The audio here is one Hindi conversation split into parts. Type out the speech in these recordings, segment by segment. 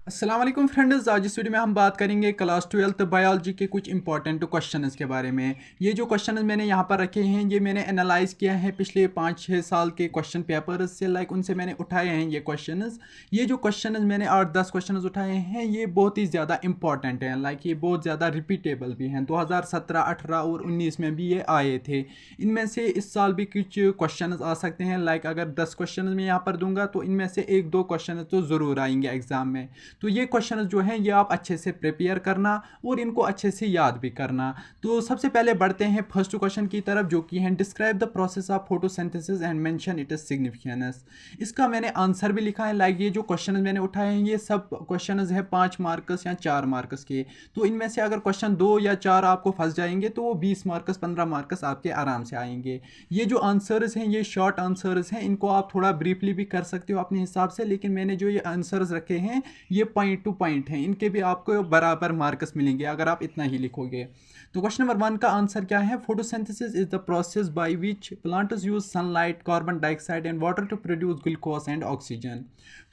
अस्सलाम वालेकुम फ्रेंड्स, आज इस वीडियो में हम बात करेंगे क्लास 12th बायोलॉजी के कुछ इंपॉर्टेंट क्वेश्चंस के बारे में। ये जो क्वेश्चंस मैंने यहाँ पर रखे हैं ये मैंने एनालाइज किया है पिछले 5-6 साल के क्वेश्चन पेपर्स से, उनसे मैंने उठाए हैं ये क्वेश्चंस। ये जो क्वेश्चंस मैंने 8-10 क्वेश्चंस उठाए हैं ये बहुत ही ज़्यादा इंपॉर्टेंट हैं, ये बहुत ज़्यादा रिपीटेबल भी हैं। 2017, 18 और 19 में भी ये आए थे। इनमें से इस साल भी कुछ क्वेश्चन आ सकते हैं। अगर 10 क्वेश्चन मैं यहाँ पर दूंगा तो इनमें से 1-2 क्वेश्चन तो ज़रूर आएंगे एग्ज़ाम में। तो ये क्वेश्चन जो हैं ये आप अच्छे से प्रिपेयर करना और इनको अच्छे से याद भी करना। तो सबसे पहले बढ़ते हैं फर्स्ट क्वेश्चन की तरफ, जो कि है describe the process of photosynthesis and mention it is significance. इसका मैंने आंसर भी लिखा है। ये जो क्वेश्चन मैंने उठाए हैं ये सब क्वेश्चन है 5 मार्क्स या 4 मार्क्स के। तो इनमें से अगर क्वेश्चन 2 या 4 आपको फंस जाएंगे तो वो 20 मार्क्स 15 मार्क्स आपके आराम से आएंगे। ये जो आंसर्स हैं ये शॉर्ट आंसर्स हैं, इनको आप थोड़ा ब्रीफली भी कर सकते हो अपने हिसाब से, लेकिन मैंने जो ये आंसर्स रखे हैं ये पॉइंट टू पॉइंट हैं, इनके भी आपको बराबर मार्क्स मिलेंगे अगर आप इतना ही लिखोगे। तो क्वेश्चन नंबर 1 का आंसर क्या है? Photosynthesis is the process by which plants use sunlight, carbon dioxide and water to produce glucose and oxygen.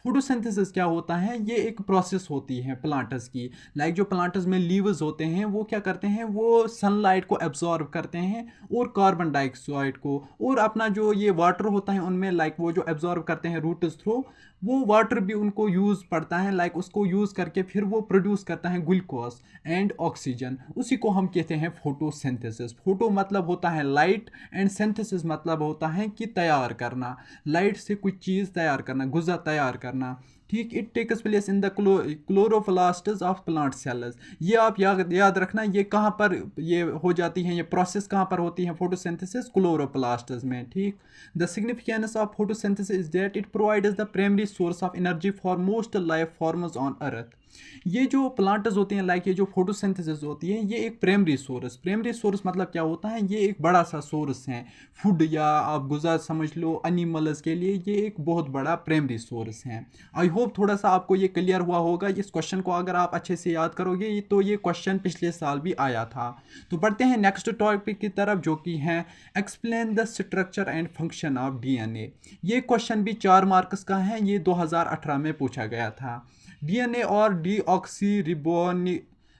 Photosynthesis क्या होता है? ये एक प्रोसेस होती है प्लांट्स की। जो प्लांट्स में लीव्स होते हैं वो क्या करते हैं, वो सनलाइट को एब्जॉर्ब करते हैं और कार्बन डाइऑक्साइड को, और अपना जो ये वाटर होता है उनमें वो जो एब्जॉर्ब करते हैं रूट्स थ्रू, वो वाटर भी उनको यूज़ पड़ता है। उसको यूज़ करके फिर वो प्रोड्यूस करता है ग्लूकोज एंड ऑक्सीजन। उसी को हम कहते हैं फोटोसिंथेसिस। फोटो मतलब होता है लाइट एंड सिंथेसिस मतलब होता है कि तैयार करना, लाइट से कुछ चीज़ तैयार करना, गुज़ा तैयार करना। ठीक, it takes place in the chloroplasts of plant cells. ये आप याद रखना, ये कहाँ पर ये हो जाती है, ये प्रोसेस कहाँ पर होती है फोटोसिंथेसिस? क्लोरोप्लास्ट्स में। ठीक, the significance of photosynthesis is that it provides the primary source of energy for most life forms on earth. ये जो प्लांट्स होती हैं, ये जो फोटोसिंथेसिस होती है ये एक प्राइमरी सोर्स मतलब क्या होता है? ये एक बड़ा सा सोर्स है फूड, या आप गुज़ा समझ लो एनिमल्स के लिए, ये एक बहुत बड़ा प्राइमरी सोर्स है। आई होप थोड़ा सा आपको ये क्लियर हुआ होगा। इस क्वेश्चन को अगर आप अच्छे से याद करोगे तो ये क्वेश्चन पिछले साल भी आया था। तो बढ़ते हैं नेक्स्ट टॉपिक की तरफ, जो कि है explain the structure and function of DNA. ये क्वेश्चन भी 4 मार्क्स का है, ये 2018 में पूछा गया था। डीएनए और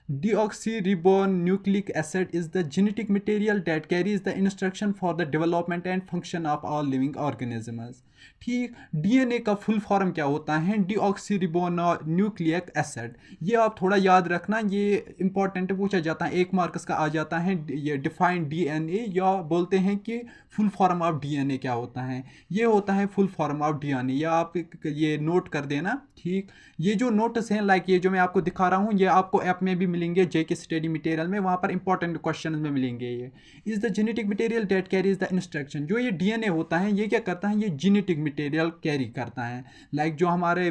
deoxyribonucleic acid is the genetic material that carries the instruction for the development and function of all living organisms। ठीक, डीएनए का फुल फॉर्म क्या होता है? डीऑक्सीरिबोन्यूक्लिक एसिड। ये आप थोड़ा याद रखना, ये इंपॉर्टेंट पूछा जाता है, 1 मार्क्स का आ जाता है। ये डिफाइंड डीएनए, या बोलते हैं कि फुल फॉर्म ऑफ डीएनए क्या होता है? ये होता है फुल फॉर्म ऑफ डीएनए, या आप ये नोट कर देना। ठीक, ये जो नोट्स हैं ये जो मैं आपको दिखा रहा हूँ ये आपको ऐप में भी मिलेंगे, जेके स्टडी मटेरियल में, वहाँ पर इंपॉर्टेंट क्वेश्चन में मिलेंगे। ये is the genetic material that carries the instruction. जो ये डीएनए होता है ये क्या करता है? ये जेनेटिक मटेरियल कैरी करता है। जो हमारे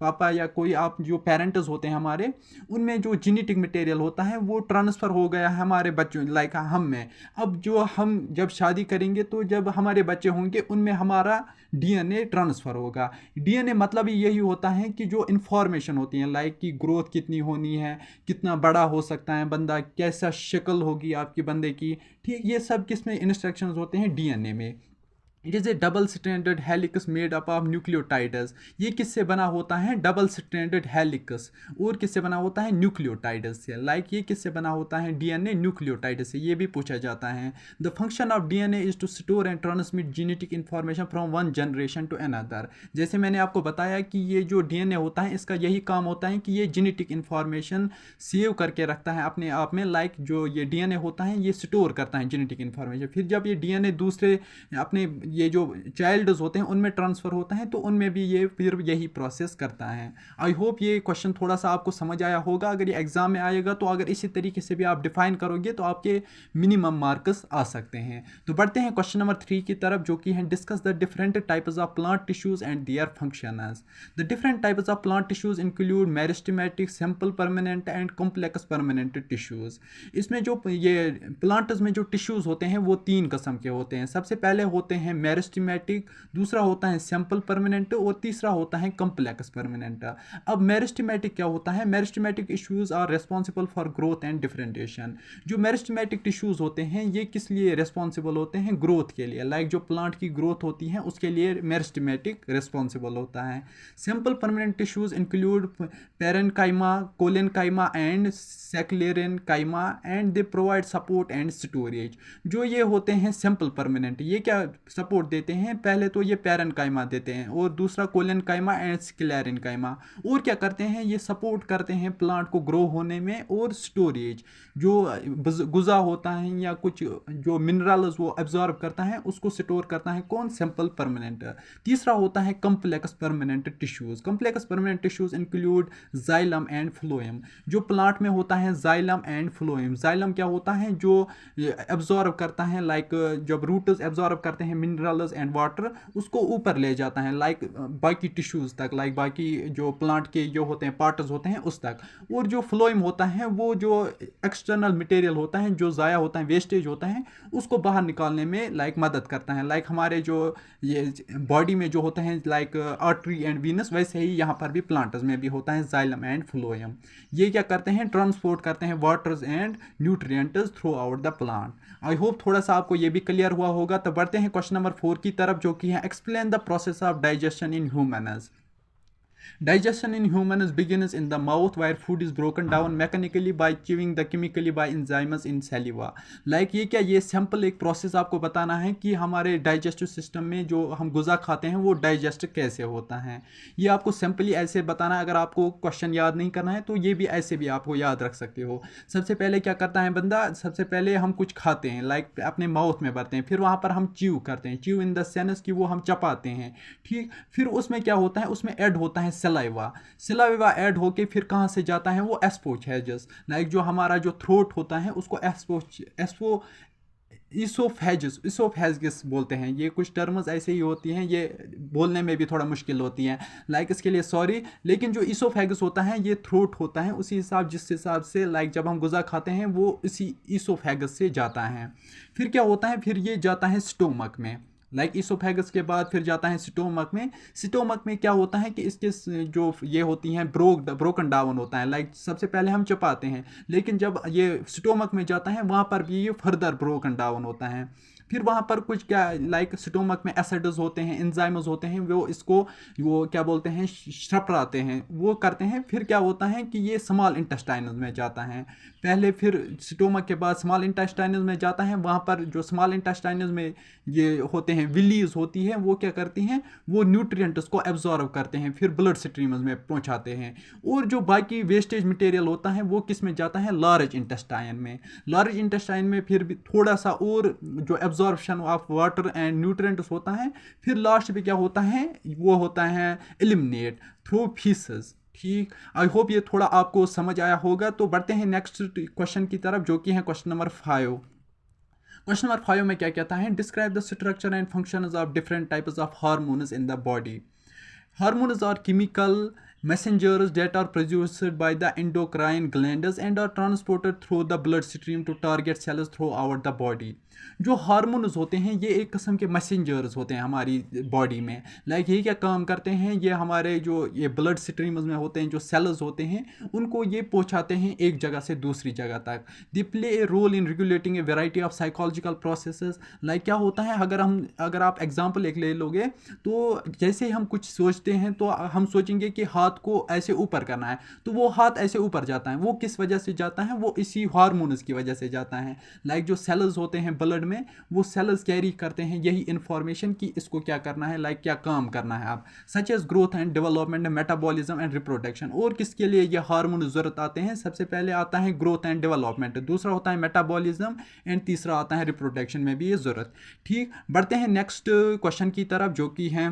पापा या कोई आप जो पेरेंट्स होते हैं हमारे, उनमें जो जेनेटिक मटेरियल होता है वो ट्रांसफ़र हो गया है हमारे बच्चों हम में। अब जो हम जब शादी करेंगे तो जब हमारे बच्चे होंगे उनमें हमारा डीएनए ट्रांसफ़र होगा। डीएनए मतलब यही होता है कि जो इन्फॉर्मेशन होती है, कि ग्रोथ कितनी होनी है, कितना बड़ा हो सकता है बंदा, कैसा शक्ल होगी आपकी बंदे की। ठीक, ये सब किस में इंस्ट्रक्शंस होते हैं? डीएनए में। It is A double standard helix made up of nucleotides. ये किससे बना होता है? Double standard helix. और किससे बना होता है? न्यूक्लियोटाइड्स से। ये किससे बना होता है? डीएनए न्यूक्लियोटाइड से। ये भी पूछा जाता है। The function of DNA is to store and transmit genetic information from one generation to another. जैसे मैंने आपको बताया कि ये जो डीएनए होता है इसका यही काम होता है कि ये जेनेटिक इन्फॉर्मेशन सेव करके रखता है अपने आप में। जो ये डीएनए होता है ये स्टोर करता है जेनेटिक इन्फॉर्मेशन, फिर जब ये डीएनए दूसरे अपने ये जो चाइल्ड्स होते हैं उनमें ट्रांसफ़र होता है तो उनमें भी ये फिर यही प्रोसेस करता है। आई होप ये क्वेश्चन थोड़ा सा आपको समझ आया होगा। अगर ये एग्ज़ाम में आएगा तो अगर इसी तरीके से भी आप डिफाइन करोगे तो आपके मिनिमम मार्क्स आ सकते हैं। तो बढ़ते हैं क्वेश्चन नंबर 3 की तरफ, जो कि है discuss the different types of plant tissues and their functions. The different types of plant tissues include meristematic, simple permanent and complex permanent tissues. इसमें जो ये प्लांट्स में जो टिश्यूज़ होते हैं वो 3 किस्म के होते हैं। सबसे पहले होते हैं मेरिस्टेमेटिक, दूसरा होता है सिंपल परमानेंट और तीसरा होता है कॉम्प्लेक्स परमानेंट। अब मेरिस्टेमेटिक क्या होता है? Meristematic tissues are responsible for growth and differentiation. जो मेरिस्टेमेटिक टिश्यूज होते हैं ये किस लिए रिस्पॉन्सिबल होते हैं? ग्रोथ के लिए। लाइक जो प्लांट की ग्रोथ होती है उसके लिए मेरिस्टेमेटिक रिस्पॉन्सिबल होता है। Simple permanent tissues include parenchyma, collenchyma and sclerenchyma and they provide support and storage. जो ये होते हैं सिंपल परमानेंट, ये क्या सपोर्ट देते हैं? पहले तो ये पेरेन्काइमा देते हैं और दूसरा कोलेनकाइमा एंड स्क्लेरेनकाइमा। और क्या करते हैं? ये सपोर्ट करते हैं प्लांट को ग्रो होने में। और स्टोरेज, जो गुजा होता है या कुछ जो मिनरल्स वो एब्जॉर्ब करता है उसको स्टोर करता है कौन? Simple permanent. तीसरा होता है complex permanent tissues. Complex permanent tissues include xylem and phloem. जो प्लांट में होता है जाइलम एंड फ्लोएम। जाइलम क्या होता है? जो एब्जॉर्ब करता है, लाइक जब रूट्स एब्जॉर्ब करते हैं मिनरल्स एंड वाटर उसको ऊपर ले जाता है, लाइक बाकी टिश्यूज तक, लाइक बाकी जो प्लांट के जो होते हैं पार्ट्स होते हैं उस तक। और जो फ्लोएम होता है वो जो एक्सटर्नल मटेरियल होता है जो ज़ाया होता है, वेस्टेज होता है, उसको बाहर निकालने में लाइक मदद करता है। लाइक हमारे जो ये बॉडी में जो होते हैं लाइक आर्टरी एंड वीनस, वैसे ही यहाँ पर भी प्लांट्स में भी होता है जाइलम एंड फ्लोएम। ये क्या करते हैं? ट्रांसपोर्ट करते हैं waters and nutrients through out the plant. I hope थोड़ा सा आपको ये भी क्लियर हुआ होगा। तो बढ़ते हैं क्वेश्चन नंबर 4 की तरफ, जो कि है explain the process of digestion in humans. Digestion in humans begins in the mouth where food is broken down mechanically by chewing the chemically by enzymes in saliva. Like ये क्या, ये सिंपल एक प्रोसेस आपको बताना है कि हमारे डाइजेस्टिव सिस्टम में जो हम गुज़ा खाते हैं वो डाइजेस्ट कैसे होता है। ये आपको सिंपली ऐसे बताना है। अगर आपको क्वेश्चन याद नहीं करना है तो ये भी ऐसे भी आपको याद रख सकते हो। सबसे पहले क्या करता है बंदा? सबसे पहले हम कुछ खाते हैं, लाइक अपने माउथ में भरते हैं, फिर वहाँ पर हम च्यू करते हैं, च्यू इन द सेंस कि वो हम चपाते हैं, ठीक। फिर उसमें क्या होता है? उसमें ऐड होता है सिलाइवा ऐड होके फिर कहाँ से जाता है? वो एस्पोफेगस, लाइक जो हमारा जो थ्रोट होता है उसको इसोफेगस बोलते हैं। ये कुछ टर्म्स ऐसे ही होती हैं, ये बोलने में भी थोड़ा मुश्किल होती हैं, लाइक इसके लिए सॉरी। लेकिन जो इसोफेगस होता है ये थ्रोट होता है, उसी हिसाब जिस हिसाब से लाइक जब हम गुज़ा खाते हैं वो इसी इसोफेगस से जाता है। फिर क्या होता है? फिर ये जाता है स्टोमक में, लाइक इसोफेगस के बाद फिर जाता है स्टोमक में। स्टोमक में क्या होता है कि इसके जो ये होती हैं ब्रोकन डाउन होता है, लाइक सबसे पहले हम चपाते हैं, लेकिन जब ये स्टोमक में जाता है वहाँ पर भी ये फर्दर ब्रोकन डाउन होता है। फिर वहाँ पर कुछ क्या, लाइक स्टोमक में एसिड्स होते हैं, एंजाइम्स होते हैं, वो क्या बोलते हैं, श्रपराते हैं, वो करते हैं। फिर क्या होता है कि ये स्मॉल इंटेस्टाइनस में जाता है पहले, फिर स्टोमक के बाद स्मॉल इंटेस्टाइनस में जाता है। वहाँ पर जो स्मॉल इंटेस्टाइनस में ये होते हैं विलीज होती है, वो क्या करती हैं? वो न्यूट्रिएंट्स को एब्जॉर्व करते हैं, फिर ब्लड स्ट्रीम्स में पहुँचाते हैं। और जो बाकी वेस्टेज मटेरियल होता है वो किस में जाता है? लार्ज इंटेस्टाइन में। लार्ज इंटेस्टाइन में फिर भी थोड़ा सा और जो absorption of water and nutrients होता है। फिर लास्ट पे क्या होता है? वो होता है एलिमिनेट थ्रू फीसेस, ठीक। आई होप ये थोड़ा आपको समझ आया होगा। तो बढ़ते हैं नेक्स्ट क्वेश्चन की तरफ, जो कि है क्वेश्चन नंबर 5। क्वेश्चन नंबर 5 में क्या कहता है? Describe the structure and functions of different types of hormones in the body. Hormones are chemical messengers that are produced by the endocrine glands and are transported through the bloodstream to target cells throughout the body. जो हार्मोन्स होते हैं ये एक किस्म के मैसेंजर्स होते हैं हमारी बॉडी में। लाइक ये क्या काम करते हैं? ये हमारे जो ये ब्लड स्ट्रीम्स में होते हैं, जो सेल्स होते हैं, उनको ये पहुंचाते हैं एक जगह से दूसरी जगह तक। They play a role in regulating a variety of psychological processes. Like क्या होता है, अगर आप एग्जाम्पल एक ले लोगे तो जैसे हम कुछ सोचते हैं तो हम सोचेंगे कि हाथ को ऐसे ऊपर करना है, तो वो हाथ ऐसे ऊपर जाता है। वो किस वजह से जाता है? वो इसी हार्मोन्स की वजह से जाता है। लाइक जो सेल्स होते हैं ब्लड में, वो सेल्स कैरी करते हैं यही इंफॉर्मेशन कि इसको क्या करना है, लाइक क्या काम करना है आप, such as growth and development, metabolism and reproduction. और किसके लिए ये हार्मोन जरूरत आते हैं? सबसे पहले आता है ग्रोथ एंड डेवलपमेंट, दूसरा होता है मेटाबॉलिज्म एंड तीसरा आता है रिप्रोडक्शन में भी ये जरूरत, ठीक। बढ़ते हैं नेक्स्ट क्वेश्चन की तरफ, जो कि है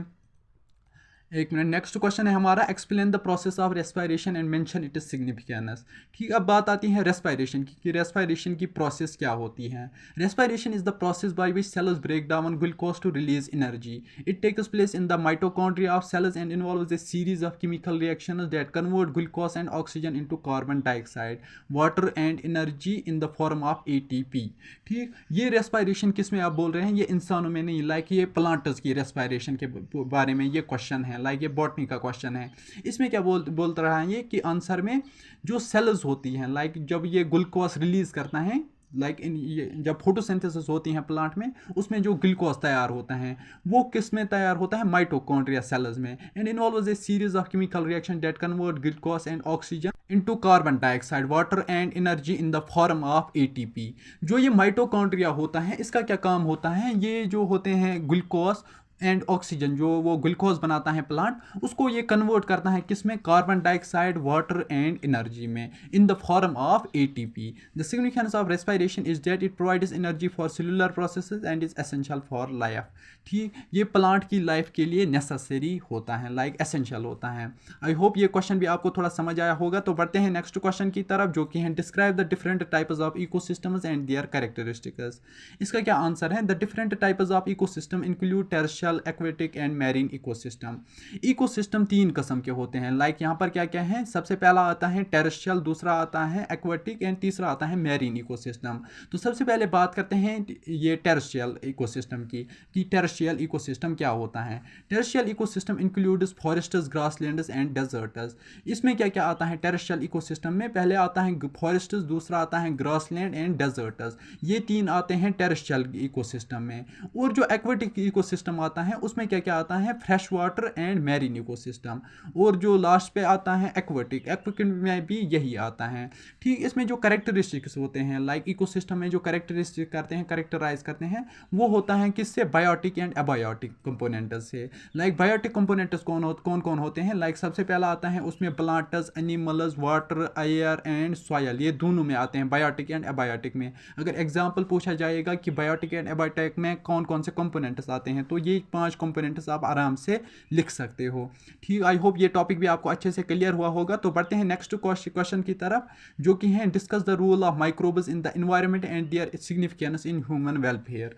एक मिनट, नेक्स्ट क्वेश्चन है हमारा, explain the process of respiration and mention it is significance. ठीक, अब बात आती है रेस्पिरेशन की कि रेस्पिरेशन की प्रोसेस क्या होती है। Respiration is the process by which cells break down glucose to release energy. It takes place in the mitochondria of cells and involves a series of chemical reactions that convert glucose and oxygen into carbon dioxide, water and energy in the form of ATP। ठीक, ये रेस्पिरेशन किस में आप बोल रहे हैं, ये इंसानों में नहीं, लाइक ये प्लांट्स की रेस्पिरेशन के बारे में ये क्वेश्चन है, लाइक ये बॉटनी का क्वेश्चन है। इसमें क्या बोलता रहा है ये कि आंसर में जो सेल्स होती हैं, लाइक जब ये ग्लूकोज रिलीज करता है, लाइक इन ये जब फोटोसिंथेसिस होती है प्लांट में, उसमें जो ग्लूकोज तैयार होता है वो किस में तैयार होता है, माइटोकॉन्ड्रिया सेल्स में। And involves A series of chemical reaction that convert glucose and oxygen into carbon dioxide, water and energy in the form of ATP. जो ये माइटोकॉन्ड्रिया होता है इसका क्या काम होता है, ये जो होते हैं ग्लूकोज एंड ऑक्सीजन, जो वो ग्लूकोज बनाता है प्लांट, उसको ये कन्वर्ट करता है किस में, carbon dioxide, water and energy में, in the form of ATP. The significance of respiration is that it provides energy for cellular processes and is essential for life. ठीक, ये प्लांट की लाइफ के लिए नेसेसरी होता है, लाइक एसेंशियल होता है। आई होप ये क्वेश्चन भी आपको थोड़ा समझ आया होगा। तो बढ़ते हैं नेक्स्ट क्वेश्चन की तरफ, जो कि है describe the different types of ecosystems and there characteristics. इसका क्या आंसर है, the different types of ecosystem include terrestrial, aquatic and marine ecosystem. Ecosystem तीन किस्म के होते हैं, लाइक यहाँ पर क्या क्या है, सबसे पहला आता है टेरेस्ट्रियल, दूसरा आता है एक्वेटिक एंड तीसरा आता है मैरीन इकोसिस्टम। तो सबसे पहले बात करते हैं ये टेरेस्ट्रियल इकोसिस्टम की कि टेरेस्ट्रियल इकोसिस्टम क्या होता है। Terrestrial ecosystem includes forests, grasslands and deserts. इसमें क्या क्या आता है टेरेस्ट्रियल इकोसिस्टम में, पहले आता है फॉरेस्ट्स, दूसरा आता है ग्रासलैंड एंड डेजर्ट्स, ये तीन आते हैं टेरेस्ट्रियल इकोसिस्टम में। और जो एक्वेटिक इकोसिस्टम आता है उसमें क्या क्या आता है, fresh water and marine ecosystem. और जो लास्ट पे आता है एक्वेटिक, एक्वेटिक में भी यही आता है। ठीक, इसमें जो कैरेक्टरिस्टिक्स होते हैं, लाइक इकोसिस्टम में जो कैरेक्टरिस्टिक करते हैं, कैरेक्टराइज करते हैं, वो होता है किससे, बायोटिक एंड एबायोटिक कंपोनेंट्स से। लाइक बायोटिक कंपोनेंट्स कौन कौन होते हैं, लाइक सबसे पहला आता है उसमें plants, animals, water, air and soil, ये दोनों में आते हैं, बायोटिक एंड एबायोटिक में। अगर एग्जाम्पल पूछा जाएगा कि बायोटिक एंड एबायोटिक में कौन कौन से कंपोनेंट्स आते हैं, तो ये 5 कंपोनेंट्स आप आराम से लिख सकते हो। ठीक, आई होप ये टॉपिक भी आपको अच्छे से क्लियर हुआ होगा। तो बढ़ते हैं नेक्स्ट क्वेश्चन की तरफ, जो कि है discuss the role of microbes in the environment and their significance in human welfare.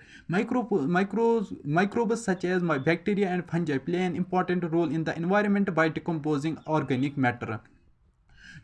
Microbes such as bacteria and fungi play an important role in the environment by decomposing organic matter।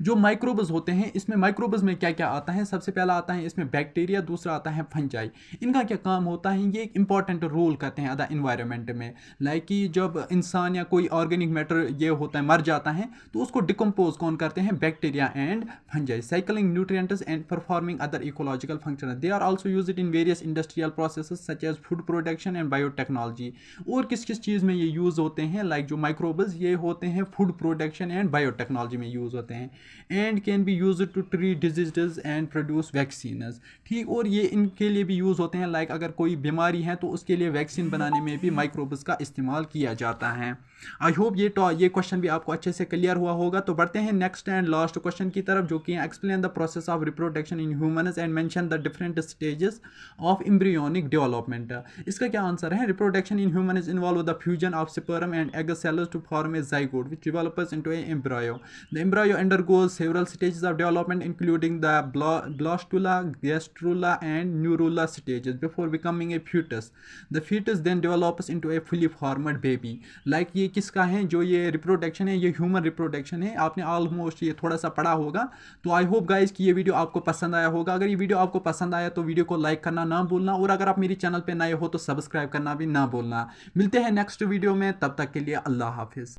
जो माइक्रोब्स होते हैं, इसमें माइक्रोब्स में क्या क्या आता है, सबसे पहला आता है इसमें बैक्टीरिया, दूसरा आता है फंजाई। इनका क्या काम होता है, ये एक इंपॉर्टेंट रोल करते हैं अदा इन्वायरमेंट में। लाइक कि जब इंसान या कोई ऑर्गेनिक मैटर ये होता है मर जाता है, तो उसको डिकम्पोज कौन करते हैं, bacteria and fungi, cycling nutrients and performing other ecological function. They are also used in various industrial processes such as food production and biotechnology. और किस किस चीज़ में ये यूज़ होते हैं, लाइक जो माइक्रोब्स ये होते हैं फूड प्रोडक्शन एंड बायोटेक्नोलॉजी में यूज़ होते हैं, and can be use to treat diseases and produce vaccines. ठीक, और ये इनके लिए भी यूज़ होते हैं, लाइक अगर कोई बीमारी है तो उसके लिए वैक्सीन बनाने में भी माइक्रोब्स का इस्तेमाल किया जाता है। आई होप ये क्वेश्चन भी आपको अच्छे से क्लियर हुआ होगा। तो बढ़ते हैं नेक्स्ट एंड लास्ट क्वेश्चन की तरफ, जो कि explain the process of reproduction in humans and mention the different stages of embryonic development. इसका क्या आंसर है, reproduction in humans involve the fusion of sperm and egg cells to form a zygote which develops into a embryo. The embryo undergoes several stages of development including the blastula, gastrula and neurula stages before becoming a fetus. The fetus then develops into a fully formed baby। Like ये किसका है, जो ये रिप्रोडक्शन है, ये ह्यूमन रिप्रोडक्शन है, आपने ऑलमोस्ट ये थोड़ा सा पढ़ा होगा। तो आई होप गाइज कि ये वीडियो आपको पसंद आया होगा। अगर ये वीडियो आपको पसंद आया तो वीडियो को लाइक करना ना भूलना, और अगर आप मेरी चैनल पे नए हो तो सब्सक्राइब करना भी ना भूलना। मिलते हैं नेक्स्ट वीडियो में, तब तक के लिए अल्लाह हाफिज़।